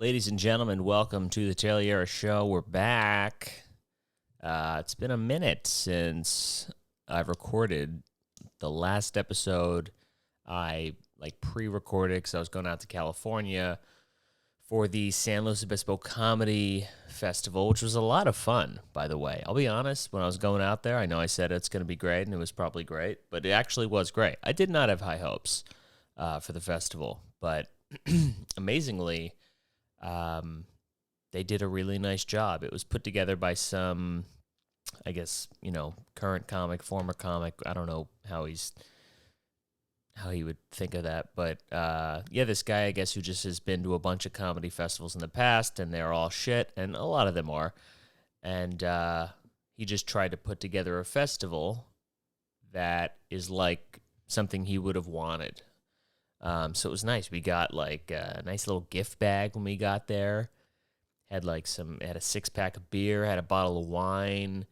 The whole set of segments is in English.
Ladies and gentlemen, welcome to the Tayler Yarish Show. We're back. It's been a minute since I've recorded the last episode. I pre-recorded because I was going out to California for the San Luis Obispo Comedy Festival, which was a lot of fun, by the way. I'll be honest, when I was going out there, I know I said it's going to be great, and it was probably great, but it actually was great. I did not have high hopes for the festival, but amazingly, they did a really nice job. It was put together by some, I guess, current comic, former comic. I don't know how he would think of that. But, this guy, I guess, who just has been to a bunch of comedy festivals in the past, and they're all shit, and a lot of them are. And he just tried to put together a festival that is like something he would have wanted. So it was nice. We got a nice little gift bag when we got there. Had a 6-pack of beer, had a bottle of wine,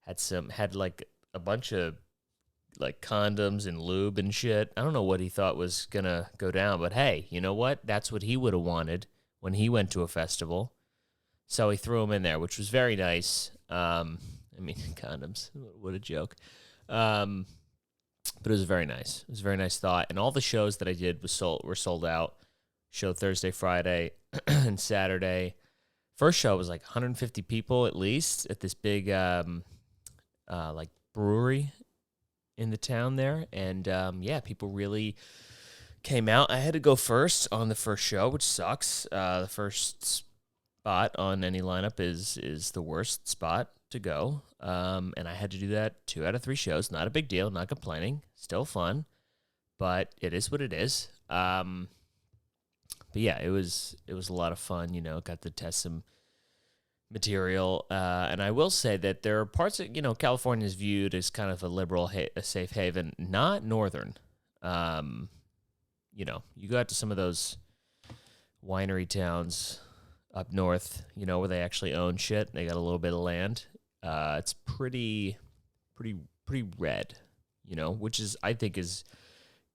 had a bunch of condoms and lube and shit. I don't know what he thought was gonna go down, but hey, you know what? That's what he would have wanted when he went to a festival. So he threw them in there, which was very nice. Condoms. What a joke. But it was very nice. It was a very nice thought. And all the shows that I did were sold out. Show Thursday, Friday, and Saturday. First show was 150 people at least at this big brewery in the town there. And people really came out. I had to go first on the first show, which sucks. The first spot on any lineup is the worst spot to go. And I had to do that 2 out of 3 shows. Not a big deal, not complaining. Still fun, but it is what it is. But yeah, it was a lot of fun, got to test some material. And I will say that there are parts of, California is viewed as kind of a liberal, a safe haven, not northern. You go out to some of those winery towns up north, where they actually own shit. They got a little bit of land. It's pretty red, which I think is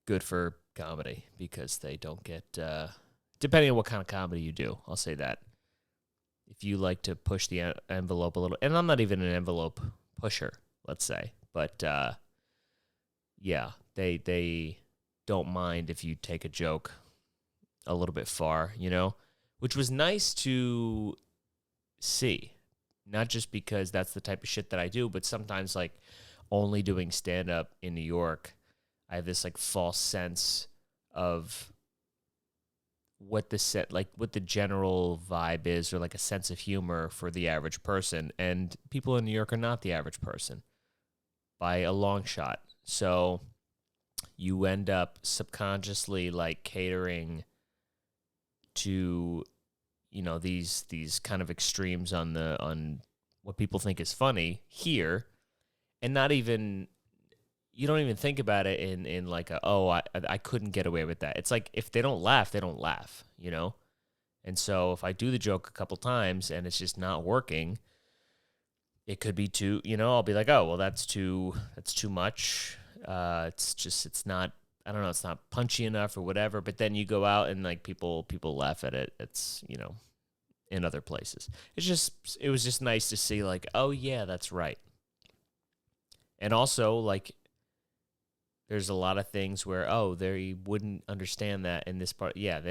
good for comedy because they don't get, depending on what kind of comedy you do, I'll say that. If you like to push the envelope a little, and I'm not even an envelope pusher, let's say, but they don't mind if you take a joke a little bit far, which was nice to see. Not just because that's the type of shit that I do, but sometimes only doing stand-up in New York, I have this false sense of what the general vibe is, or a sense of humor for the average person. And people in New York are not the average person by a long shot. So you end up subconsciously catering to these kind of extremes on what people think is funny here, and you don't even think about it in I couldn't get away with that. It's if they don't laugh, they don't laugh, And so if I do the joke a couple times and it's just not working, it could be too, I'll be oh, well, that's too much. It's not, I don't know, it's not punchy enough or whatever. But then you go out and people laugh at it. It's, in other places. It was just nice to see oh yeah, that's right. And also there's a lot of things where, they wouldn't understand that in this part. Yeah,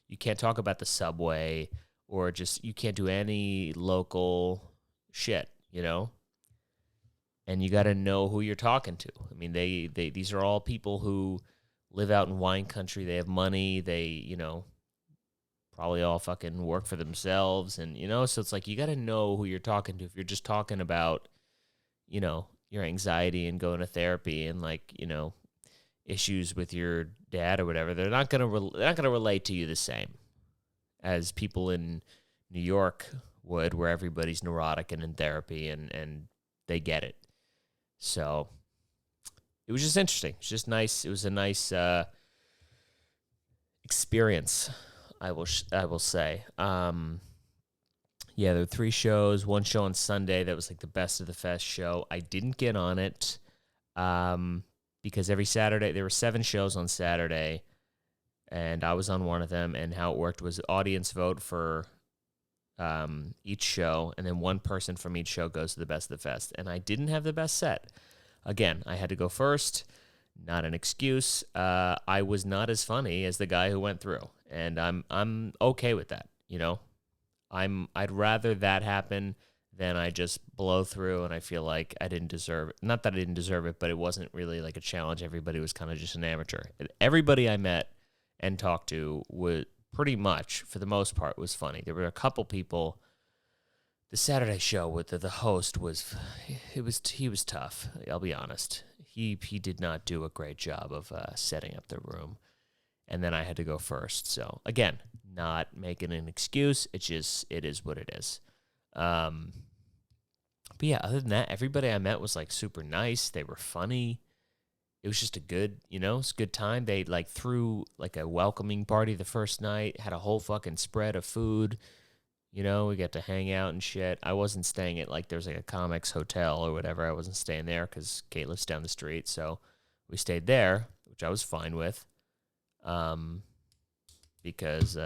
you can't talk about the subway or you can't do any local shit, And you got to know who you're talking to. I mean, these are all people who live out in wine country. They have money. They, probably all fucking work for themselves. And, so it's you got to know who you're talking to. If you're just talking about, your anxiety and going to therapy and issues with your dad or whatever, they're not going to relate to you the same as people in New York would, where everybody's neurotic and in therapy and they get it. So it was just interesting. It's just nice. It was a nice experience, I will say. There were 3 shows. 1 show on Sunday that was the best of the fest show. I didn't get on it because every Saturday, there were 7 shows on Saturday. and I was on one of them. And how it worked was audience vote for each show, and then one person from each show goes to the best of the fest. And I didn't have the best set. Again, I had to go first. Not an excuse. I was not as funny as the guy who went through, and I'm okay with that. You know, I'd rather that happen than I just blow through and I feel like I didn't deserve it. Not that I didn't deserve it, but it wasn't really like a challenge. Everybody was kind of just an amateur. Everybody I met and talked to would pretty much, for the most part, was funny. There were a couple people. The Saturday show with the host he was tough. I'll be honest. He did not do a great job of setting up the room, and then I had to go first. So again, not making an excuse. It is what it is. But yeah, other than that, everybody I met was like super nice. They were funny. It was just a good, it's a good time. They like threw like a welcoming party the first night, had a whole fucking spread of food. We got to hang out and shit. I wasn't staying at like there's like a comics hotel or whatever. I wasn't staying there because Kate lives down the street. So we stayed there, which I was fine with. Because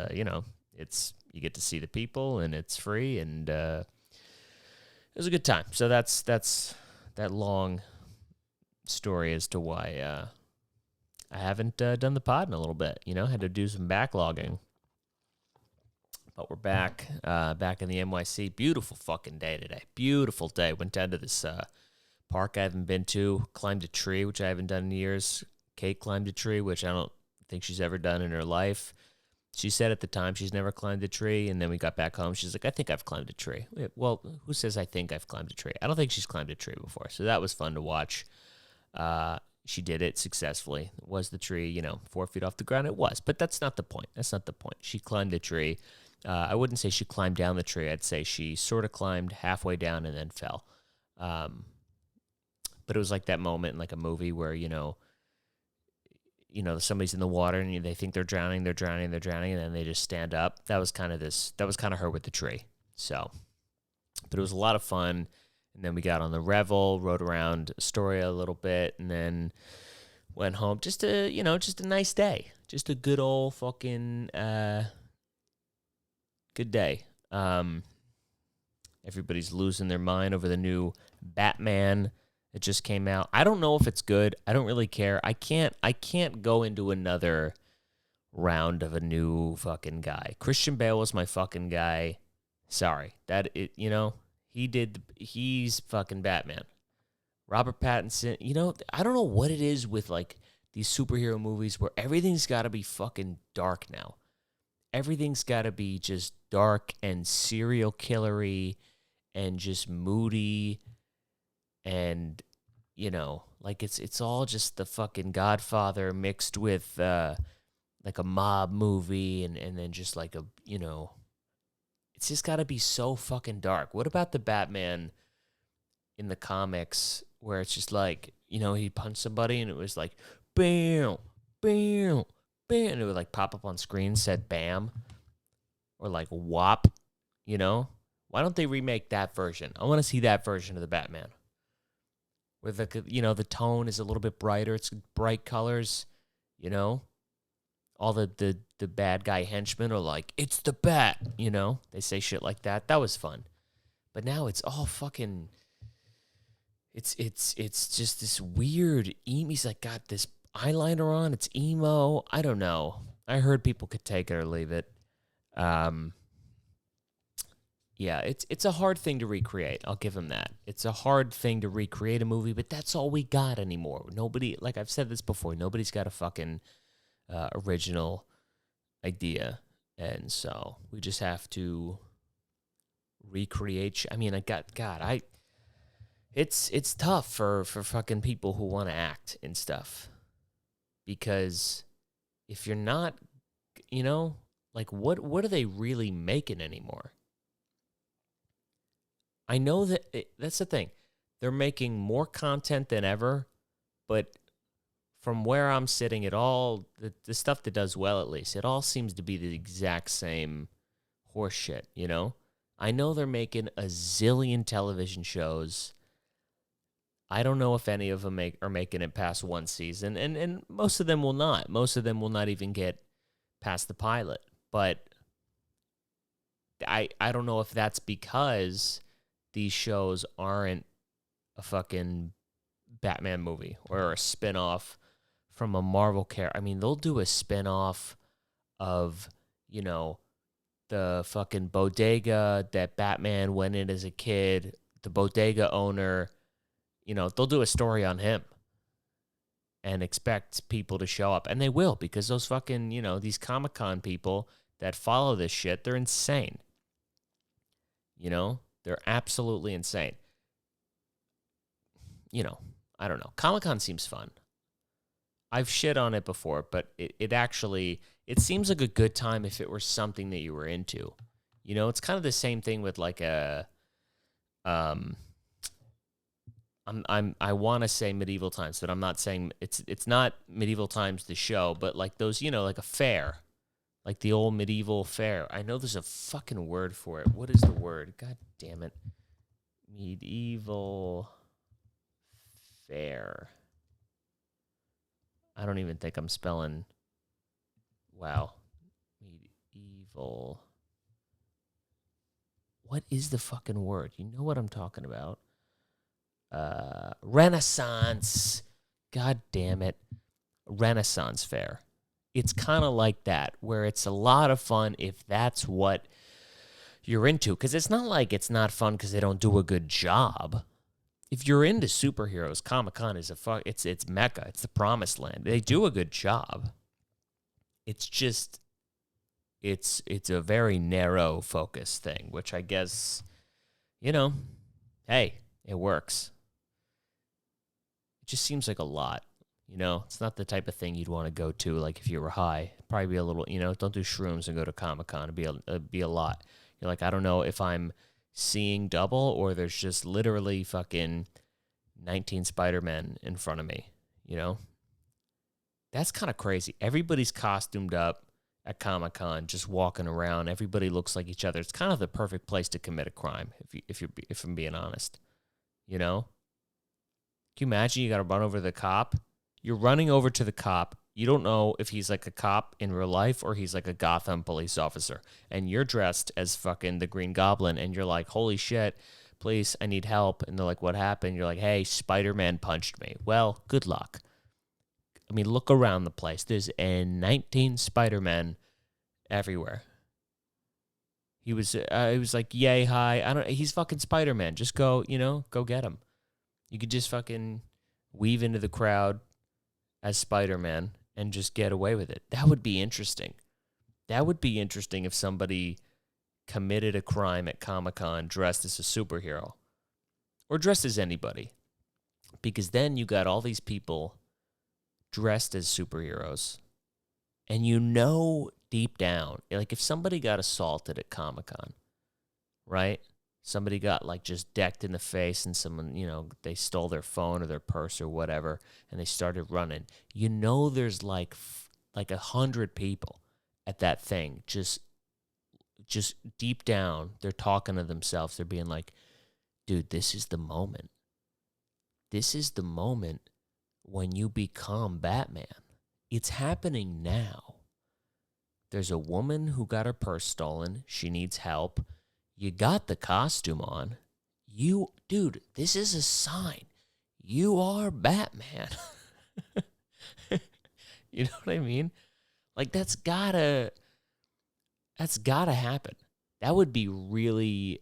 it's you get to see the people and it's free and it was a good time. So that's that long story as to why I haven't done the pod in a little bit. Had to do some backlogging. But we're back in the NYC. Beautiful fucking day today. Beautiful day. Went down to this park I haven't been to. Climbed a tree, which I haven't done in years. Kate climbed a tree, which I don't think she's ever done in her life. She said at the time she's never climbed a tree, and then we got back home. She's like, I think I've climbed a tree. Well, who says I think I've climbed a tree? I don't think she's climbed a tree before, so that was fun to watch. She did it successfully. Was the tree, 4 feet off the ground? It was, but that's not the point. That's not the point. She climbed a tree. I wouldn't say she climbed down the tree. I'd say she sort of climbed halfway down and then fell. But it was like that moment in like a movie where, somebody's in the water and they think they're drowning, and then they just stand up. That was kind of her with the tree. So, but it was a lot of fun. And then we got on the Revel, rode around Astoria a little bit, and then went home. Just a nice day. Just a good old fucking good day. Everybody's losing their mind over the new Batman that just came out. I don't know if it's good. I don't really care. I can't go into another round of a new fucking guy. Christian Bale was my fucking guy. Sorry. He's fucking Batman. Robert Pattinson, I don't know what it is with like these superhero movies where everything's got to be fucking dark now. Everything's got to be just dark and serial killery and just moody and, like it's all just the fucking Godfather mixed with like a mob movie and then just like it's just got to be so fucking dark. What about the Batman in the comics where it's just like, he punched somebody and it was like, bam, bam, bam, and it would like pop up on screen, said bam, or like whop, Why don't they remake that version? I want to see that version of the Batman. Where the tone is a little bit brighter. It's bright colors, All the bad guy henchmen are like, it's the Bat, They say shit like that. That was fun. But now it's all fucking, it's just this weird, he's like got this eyeliner on. It's emo. I don't know. I heard people could take it or leave it. Yeah, it's a hard thing to recreate. I'll give him that. It's a hard thing to recreate a movie, but that's all we got anymore. Nobody, like I've said this before, nobody's got a fucking original idea, and so we just have to recreate. It's tough for fucking people who want to act and stuff, because if you're not, like what are they really making anymore? I know that's the thing. They're making more content than ever, but from where I'm sitting, the stuff that does well, at least, it all seems to be the exact same horse shit, I know they're making a zillion television shows. I don't know if any of them are making it past one season, and most of them will not. Most of them will not even get past the pilot. But I don't know if that's because these shows aren't a fucking Batman movie or a spin-off from a Marvel character. I mean, they'll do a spin-off of, you know, the fucking bodega that Batman went in as a kid, the bodega owner. You know, they'll do a story on him and expect people to show up. And they will, because those fucking, you know, these Comic-Con people that follow this shit, they're insane. You know, they're absolutely insane. You know, I don't know. Comic-Con seems fun. I've shit on it before, but it actually, it seems like a good time if it were something that you were into. You know, it's kind of the same thing with like I want to say medieval times, but I'm not saying it's not medieval times the show, but like those, you know, like a fair, like the old medieval fair. I know there's a fucking word for it. What is the word? God damn it. Medieval fair. I don't even think I'm spelling. Wow. Medieval. What is the fucking word? You know what I'm talking about. Renaissance. God damn it. Renaissance fair. It's kind of like that, where it's a lot of fun if that's what you're into. Because it's not like it's not fun because they don't do a good job. If you're into superheroes, Comic-Con is it's Mecca. It's the promised land. They do a good job. It's just, it's a very narrow focus thing, which I guess, you know, hey, it works. It just seems like a lot, you know? It's not the type of thing you'd want to go to, like, if you were high. It'd probably be a little, you know, don't do shrooms and go to Comic-Con. It'd be a lot. You're like, I don't know if I'm seeing double or there's just literally fucking 19 Spider-Men in front of me, you know? That's kind of crazy. Everybody's costumed up at Comic-Con, just walking around. Everybody looks like each other. It's kind of the perfect place to commit a crime, if I'm being honest, you know? Can you imagine you got to run over the cop? You're running over to the cop. You don't know if he's like a cop in real life or he's like a Gotham police officer. And you're dressed as fucking the Green Goblin. And you're like, holy shit, please, I need help. And they're like, what happened? You're like, hey, Spider-Man punched me. Well, good luck. I mean, look around the place. There's 19 Spider-Men everywhere. He was like, yay, hi. He's fucking Spider-Man. Just go, you know, go get him. You could just fucking weave into the crowd as Spider-Man and just get away with it. That would be interesting. That would be interesting if somebody committed a crime at Comic-Con dressed as a superhero or dressed as anybody. Because then you got all these people dressed as superheroes. And you know deep down, like if somebody got assaulted at Comic-Con, right? Somebody got like just decked in the face and someone, you know, they stole their phone or their purse or whatever and they started running. You know there's like 100 people at that thing. Just deep down, they're talking to themselves. They're being like, dude, this is the moment. This is the moment when you become Batman. It's happening now. There's a woman who got her purse stolen. She needs help. You got the costume on. Dude, this is a sign. You are Batman. You know what I mean? Like that's gotta happen. That'd be really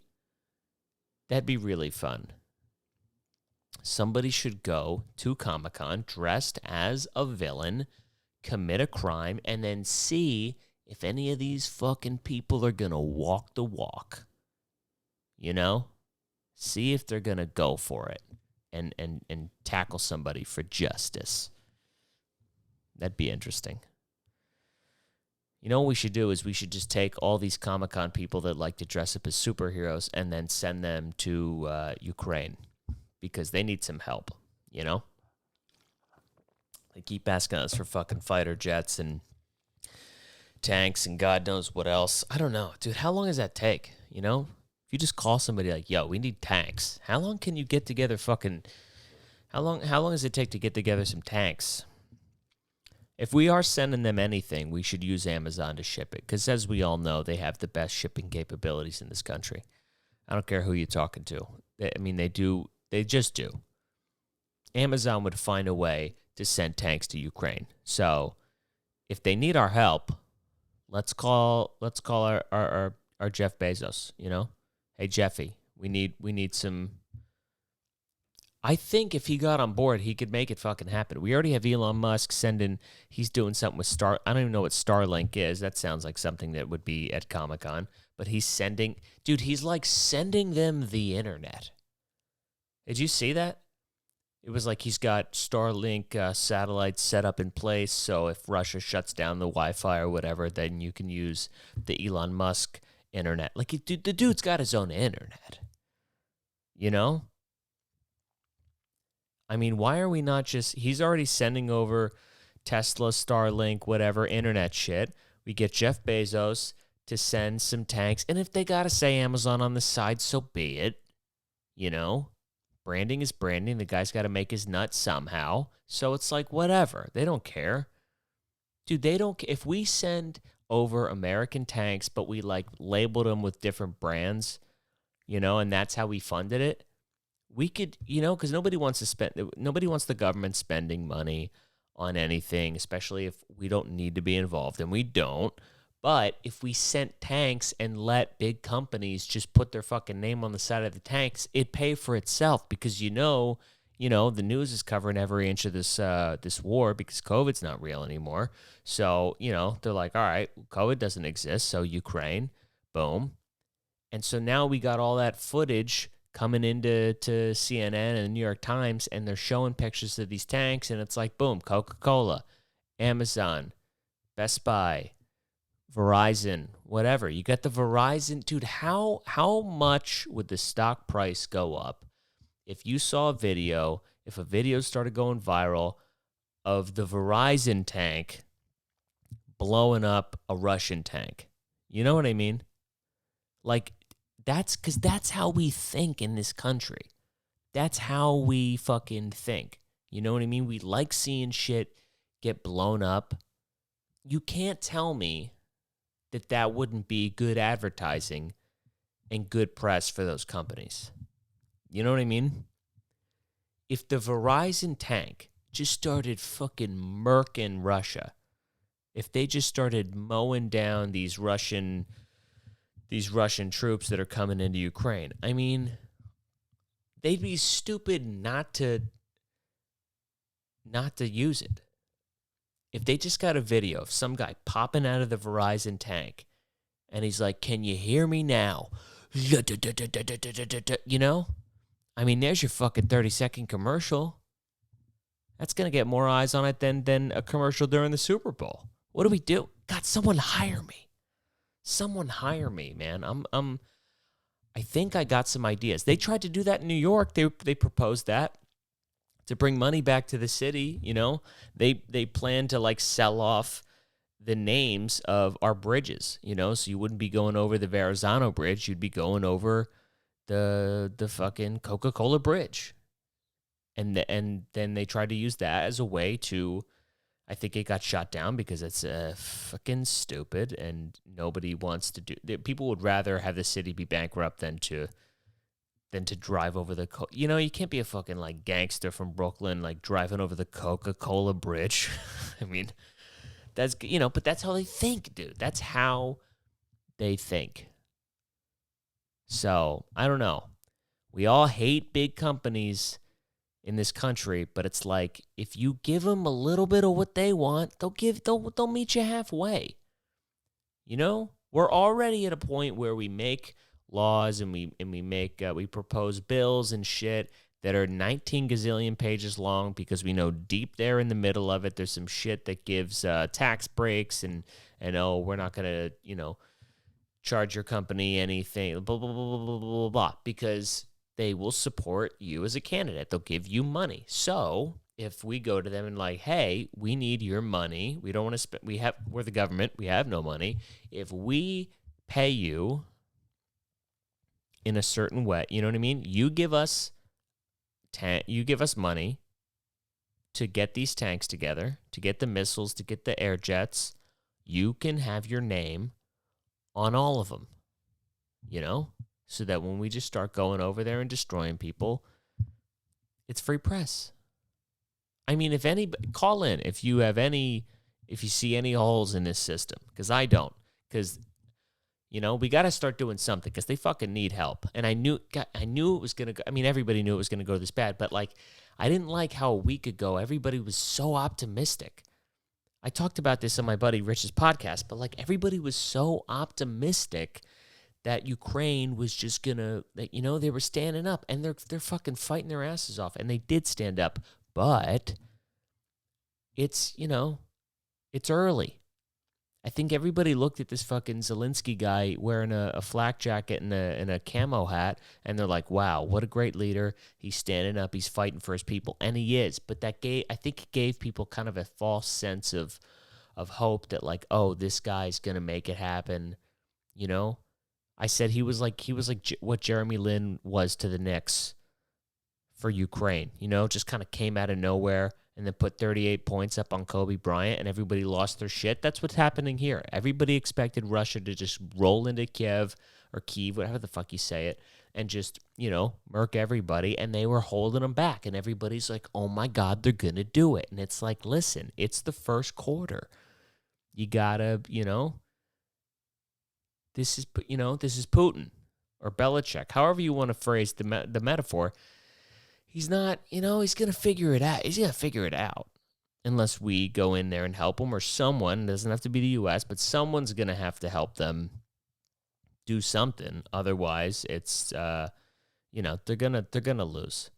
fun. Somebody should go to Comic-Con dressed as a villain, commit a crime, and then see if any of these fucking people are gonna walk the walk. You know? See if they're going to go for it and tackle somebody for justice. That'd be interesting. You know what we should do is we should just take all these Comic-Con people that like to dress up as superheroes and then send them to Ukraine because they need some help, you know? They keep asking us for fucking fighter jets and tanks and God knows what else. I don't know. Dude, how long does that take, you know? If you just call somebody like, yo, we need tanks. How long can you get together how long does it take to get together some tanks? If we are sending them anything, we should use Amazon to ship it. Because as we all know, they have the best shipping capabilities in this country. I don't care who you're talking to. They do. They just do. Amazon would find a way to send tanks to Ukraine. So if they need our help, let's call our Jeff Bezos, Hey Jeffy, we need some. I think if he got on board, he could make it fucking happen. We already have Elon Musk he's doing something with I don't even know what Starlink is. That sounds like something that would be at Comic-Con. But he's sending them the internet. Did you see that? It was like he's got Starlink satellites set up in place, so if Russia shuts down the Wi-Fi or whatever, then you can use the Elon Musk internet. Like, the dude's got his own internet. Why are we not just... He's already sending over Tesla, Starlink, whatever, internet shit. We get Jeff Bezos to send some tanks. And if they got to say Amazon on the side, so be it. Branding is branding. The guy's got to make his nut somehow. So it's like, whatever. They don't care. Dude, they don't... If we send over American tanks, but we, labeled them with different brands, and that's how we funded it, we could, because nobody wants the government spending money on anything, especially if we don't need to be involved, and we don't. But if we sent tanks and let big companies just put their fucking name on the side of the tanks, it'd pay for itself because the news is covering every inch of this war because COVID's not real anymore. So, they're like, all right, COVID doesn't exist, so Ukraine, boom. And so now we got all that footage coming into CNN and the New York Times, and they're showing pictures of these tanks, and it's like, boom, Coca-Cola, Amazon, Best Buy, Verizon, whatever. You got the Verizon. Dude, how much would the stock price go up if you saw if a video started going viral of the Verizon tank blowing up a Russian tank? You know what I mean? That's how we think in this country. That's how we fucking think. You know what I mean? We like seeing shit get blown up. You can't tell me that wouldn't be good advertising and good press for those companies. You know what I mean? If the Verizon tank just started fucking murking Russia, if they just started mowing down these Russian troops that are coming into Ukraine, they'd be stupid not to use it. If they just got a video of some guy popping out of the Verizon tank and he's like, "Can you hear me now?" There's your fucking 30-second commercial. That's going to get more eyes on it than a commercial during the Super Bowl. What do we do? God, someone hire me. Someone hire me, man. I think I got some ideas. They tried to do that in New York. They proposed that to bring money back to the city. They plan to sell off the names of our bridges. So you wouldn't be going over the Verizon Bridge. You'd be going over the fucking Coca-Cola Bridge. And then they tried to use that as a way to. I think it got shot down because it's fucking stupid and nobody wants to do. People would rather have the city be bankrupt than to drive over the. You can't be a fucking gangster from Brooklyn driving over the Coca-Cola Bridge. That's but that's how they think, dude. That's how they think. So I don't know. We all hate big companies in this country, but it's like if you give them a little bit of what they want, they'll meet you halfway. We're already at a point where we make laws and we propose bills and shit that are 19 gazillion pages long because we know deep there in the middle of it there's some shit that gives tax breaks and we're not gonna charge your company anything blah blah blah blah blah blah blah because they will support you as a candidate. They'll give you money. So if we go to them and hey, we need your money. We don't want to spend. We're the government. We have no money. If we pay you in a certain way, you know what I mean? You give us money to get these tanks together, to get the missiles, to get the air jets, you can have your name on all of them, so that when we just start going over there and destroying people, it's free press. I mean, if anybody, call in if you see any holes in this system, because I don't. Because, we got to start doing something, because they fucking need help. And I knew it was going to go. I mean, everybody knew it was going to go this bad, but I didn't like how a week ago everybody was so optimistic. I talked about this on my buddy Rich's podcast, but everybody was so optimistic that Ukraine was just gonna, they were standing up, and they're fucking fighting their asses off, and they did stand up, but it's it's early. I think everybody looked at this fucking Zelensky guy wearing a flak jacket and a camo hat, and they're like, wow, what a great leader. He's standing up. He's fighting for his people, and he is. But I think it gave people kind of a false sense of hope that, oh, this guy's going to make it happen, I said he was like what Jeremy Lin was to the Knicks for Ukraine, just kind of came out of nowhere and then put 38 points up on Kobe Bryant, and everybody lost their shit. That's what's happening here. Everybody expected Russia to just roll into Kiev, whatever the fuck you say it, and just, murk everybody, and they were holding them back, and everybody's like, oh my God, they're going to do it. And it's like, listen, it's the first quarter. You gotta, this is Putin or Belichick, however you want to phrase the metaphor. He's not, he's going to figure it out. He's going to figure it out unless we go in there and help him, or someone, it doesn't have to be the U.S., but someone's going to have to help them do something. Otherwise, it's, they're going to lose.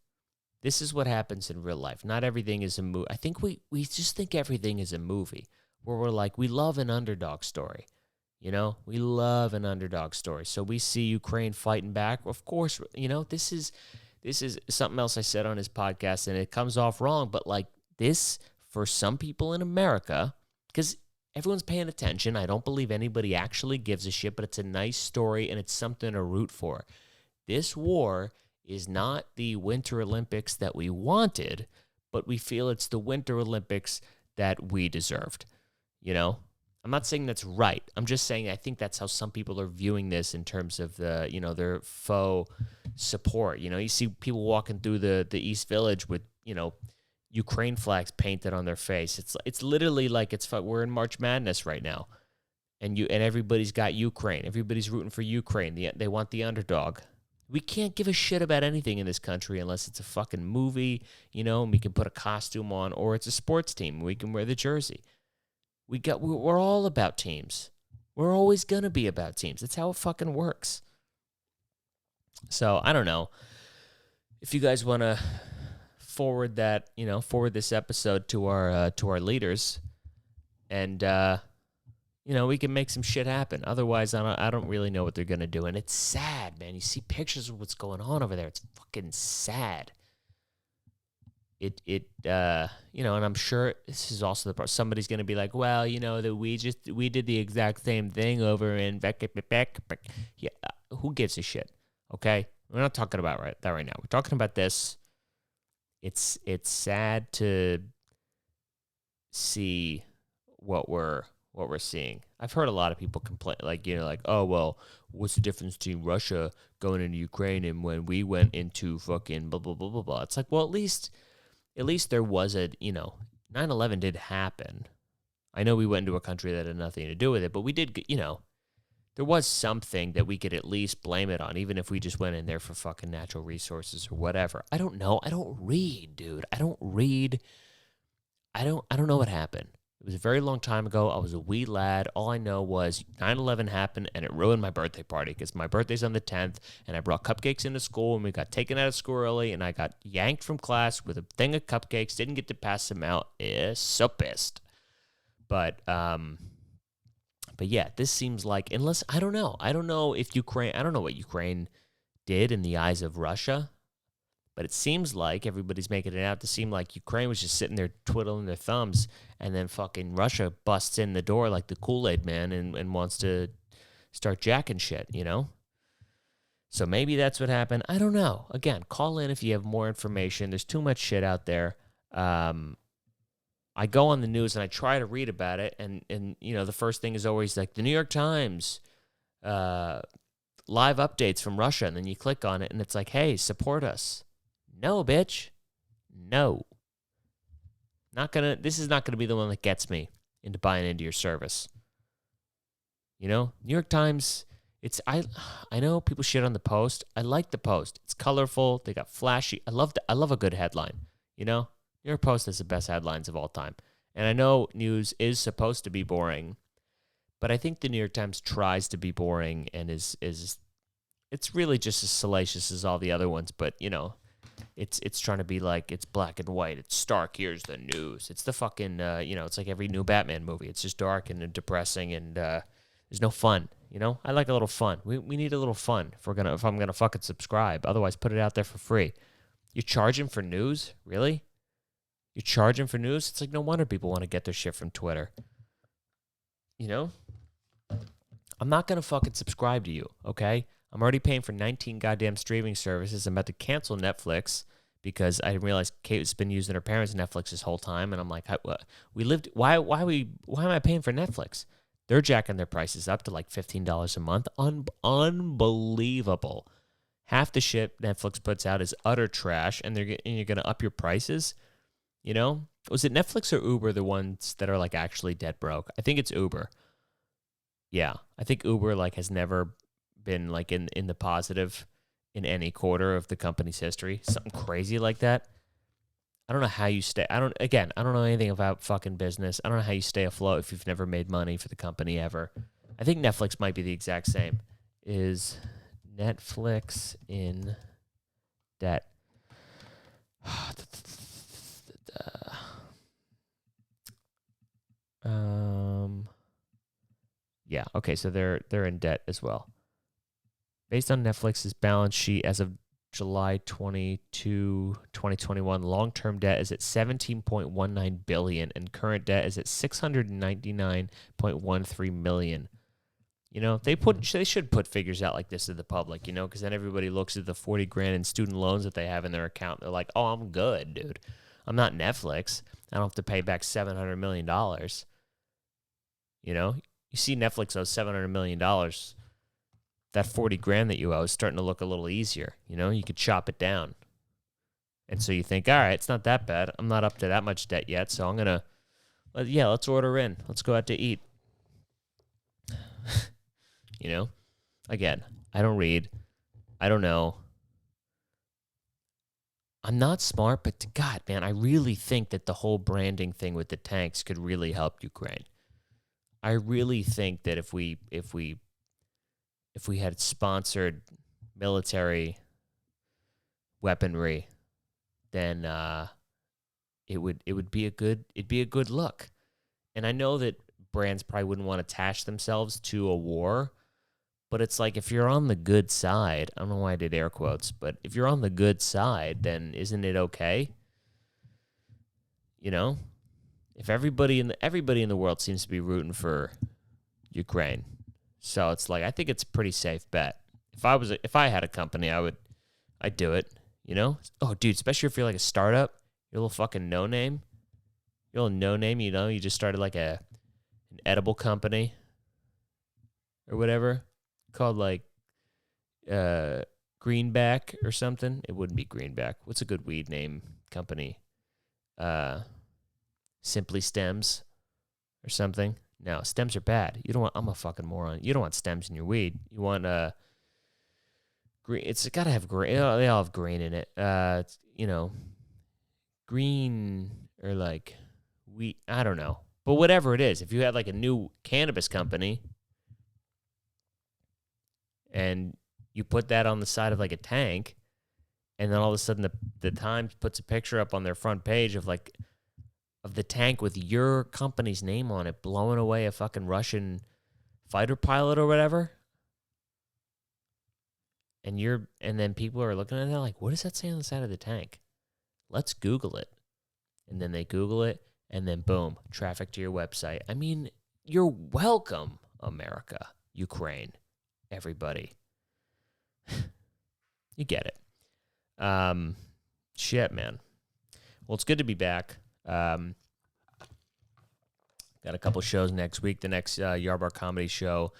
This is what happens in real life. Not everything is a movie. I think we just think everything is a movie where we're like, we love an underdog story. We love an underdog story. So we see Ukraine fighting back. Of course, this is something else I said on his podcast, and it comes off wrong, but this, for some people in America, because everyone's paying attention, I don't believe anybody actually gives a shit, but it's a nice story, and it's something to root for. This war is not the Winter Olympics that we wanted, but we feel it's the Winter Olympics that we deserved. I'm not saying that's right. I'm just saying I think that's how some people are viewing this in terms of the, their faux support. You see people walking through the East Village with, Ukraine flags painted on their face. It's literally like we're in March Madness right now, and everybody's got Ukraine. Everybody's rooting for Ukraine. They want the underdog. We can't give a shit about anything in this country unless it's a fucking movie, and we can put a costume on, or it's a sports team and we can wear the jersey. We're all about teams. We're always going to be about teams. That's how it fucking works. So, I don't know. If you guys want to forward this episode to our leaders, and we can make some shit happen. Otherwise, I don't really know what they're going to do. And it's sad, man. You see pictures of what's going on over there. It's fucking sad. And I'm sure this is also the part. Somebody's going to be like, well, that we did the exact same thing over in yeah, who gives a shit? Okay, we're not talking about that right now. We're talking about this. It's sad to see what we're seeing. I've heard a lot of people complain, oh, well, what's the difference between Russia going into Ukraine and when we went into fucking blah blah blah blah blah? It's like, well, at least there was 9/11 did happen. I know we went into a country that had nothing to do with it, but we did, there was something that we could at least blame it on, even if we just went in there for fucking natural resources or whatever. I don't know. I don't read, dude. I don't know what happened. It was a very long time ago. I was a wee lad. All I know was 9/11 happened, and it ruined my birthday party because my birthday's on the 10th, and I brought cupcakes into school, and we got taken out of school early, and I got yanked from class with a thing of cupcakes, didn't get to pass them out. So pissed. But yeah, this seems like, unless, I don't know. I don't know what Ukraine did in the eyes of Russia. But it seems like everybody's making it out to seem like Ukraine was just sitting there twiddling their thumbs, and then fucking Russia busts in the door like the Kool-Aid man and wants to start jacking shit, So maybe that's what happened. I don't know. Again, call in if you have more information. There's too much shit out there. I go on the news and I try to read about it, and the first thing is always like the New York Times, live updates from Russia, and then you click on it and it's like, hey, support us. No, bitch. No. This is not gonna be the one that gets me into buying into your service. New York Times, I know people shit on the Post. I like the Post. It's colorful. They got flashy. I love a good headline. New York Post has the best headlines of all time. And I know news is supposed to be boring, but I think the New York Times tries to be boring and is it's really just as salacious as all the other ones, but it's trying to be like, it's black and white, it's stark, here's the news. It's the fucking it's like every new Batman movie. It's just dark and depressing, and there's no fun. I like a little fun. We need a little fun if I'm gonna fucking subscribe. Otherwise, put it out there for free. You're charging for news? Really? You're charging for news? It's like, no wonder people want to get their shit from Twitter. I'm not going to fucking subscribe to you, okay? I'm already paying for 19 goddamn streaming services. I'm about to cancel Netflix because I didn't realize Kate's been using her parents' Netflix this whole time, and I'm like, why am I paying for Netflix? They're jacking their prices up to like $15 a month. Unbelievable. Half the shit Netflix puts out is utter trash, and you're going to up your prices? Was it Netflix or Uber, the ones that are like actually dead broke? I think it's Uber. Yeah, I think Uber like has never been like in the positive in any quarter of the company's history. Something crazy like that. I don't know how you stay. I don't know anything about fucking business. I don't know how you stay afloat if you've never made money for the company ever. I think Netflix might be the exact same. Is Netflix in debt? Yeah, okay, so they're in debt as well. Based on Netflix's balance sheet as of July 22, 2021, long-term debt is at $17.19 billion and current debt is at $699.13 million. They should put figures out like this to the public, because then everybody looks at the $40,000 in student loans that they have in their account. They're like, oh, I'm good, dude. I'm not Netflix. I don't have to pay back $700 million. You see Netflix owes $700 million. That $40,000 that you owe is starting to look a little easier. You could chop it down. And so you think, all right, it's not that bad. I'm not up to that much debt yet, so I'm going to, let's order in. Let's go out to eat. Again, I don't read. I don't know. I'm not smart, but God, man, I really think that the whole branding thing with the tanks could really help Ukraine. I really think that if we had sponsored military weaponry, then it'd be a good look. And I know that brands probably wouldn't want to attach themselves to a war, but it's like, if you're on the good side, I don't know why I did air quotes, but if you're on the good side, then isn't it okay? If everybody in the world seems to be rooting for Ukraine, so it's like, I think it's a pretty safe bet. If I had a company, I'd do it. Oh, dude, especially if you're like a startup, you're a little fucking no name. You're a little no name. You just started like an edible company or whatever, called like Greenback or something. It wouldn't be Greenback. What's a good weed name company? Simply Stems or something. No, stems are bad. You don't want. I'm a fucking moron. You don't want stems in your weed. You want green. It's got to have grain. They all have grain in it. Green or like wheat. I don't know. But whatever it is, if you had like a new cannabis company and you put that on the side of like a tank, and then all of a sudden the Times puts a picture up on their front page of the tank with your company's name on it, blowing away a fucking Russian fighter pilot or whatever. And then people are looking at it like, what does that say on the side of the tank? Let's Google it. And then they Google it, and then boom, traffic to your website. I mean, you're welcome, America, Ukraine, everybody. You get it. Shit, man. Well, it's good to be back. Got a couple shows next week. The next Yard Bar Comedy show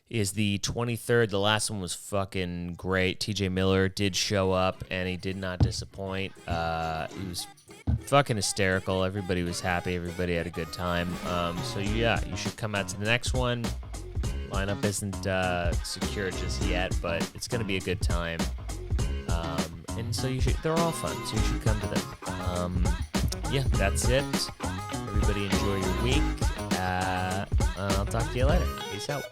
is the 23rd. The last one was fucking great. TJ Miller did show up, and he did not disappoint. He was fucking hysterical. Everybody was happy. Everybody had a good time. So, yeah, you should come out to the next one. Lineup isn't secure just yet, but it's going to be a good time. And so they're all fun, so you should come to them. Yeah, that's it. Everybody enjoy your week. I'll talk to you later. Peace out.